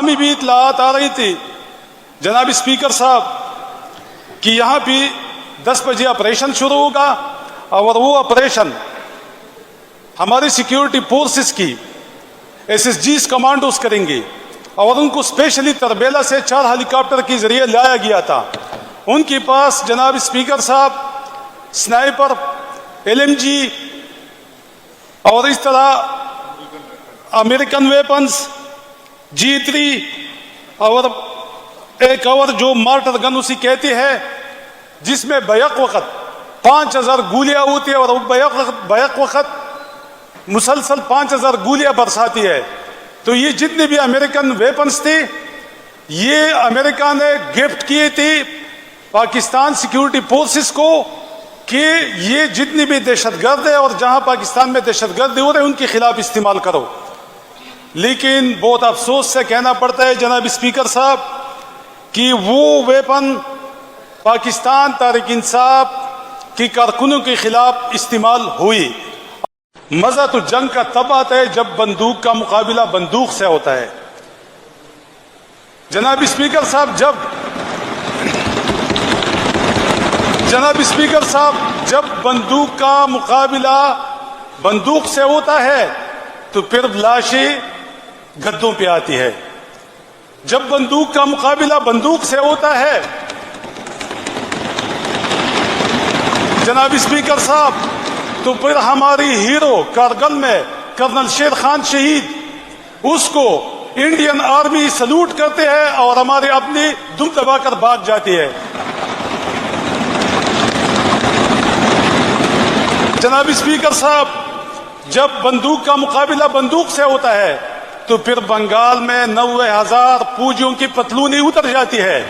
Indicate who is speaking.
Speaker 1: میں بھی اطلاعات آ رہی تھی جناب اسپیکر صاحب کہ یہاں بھی 10 بجے آپریشن شروع ہوگا اور وہ آپریشن ہماری سیکیورٹی فورسز کی SSGs کمانڈوز کریں گے اور ان کو اسپیشلی تربیلا سے 4 ہیلی کاپٹر کے ذریعے لایا گیا تھا. ان کے پاس جناب اسپیکر صاحب سنائپر LMG اور اس طرح امریکن ویپنز G3 اور ایک اور جو مارٹر گن اسی کہتی ہے جس میں بیک وقت 5000 گولیاں ہوتی ہیں اور بیک وقت مسلسل 5000 گولیاں برساتی ہے. تو یہ جتنے بھی امریکن ویپنز تھے یہ امریکہ نے گفٹ کیے تھے پاکستان سیکیورٹی فورسز کو کہ یہ جتنی بھی دہشت گرد ہے اور جہاں پاکستان میں دہشت گردی ہو رہے ہیں ان کے خلاف استعمال کرو. لیکن بہت افسوس سے کہنا پڑتا ہے جناب اسپیکر صاحب کہ وہ ویپن پاکستان تحریک انصاف کی کارکنوں کے خلاف استعمال ہوئی. مزہ تو جنگ کا تب آتا ہے جب بندوق کا مقابلہ بندوق سے ہوتا ہے. جناب اسپیکر صاحب جب بندوق کا مقابلہ بندوق سے ہوتا ہے تو پھر لاشیں گدوں پہ آتی ہے. جب بندوق کا مقابلہ بندوق سے ہوتا ہے جناب اسپیکر صاحب تو پھر ہماری ہیرو کارگل میں کرنل شیر خان شہید اس کو انڈین آرمی سلوٹ کرتے ہیں اور ہماری اپنی دم دبا کر بھاگ جاتی ہے. جناب اسپیکر صاحب جب بندوق کا مقابلہ بندوق سے ہوتا ہے تو پھر بنگال میں 90,000 فوجیوں کی پتلونی اتر جاتی ہے.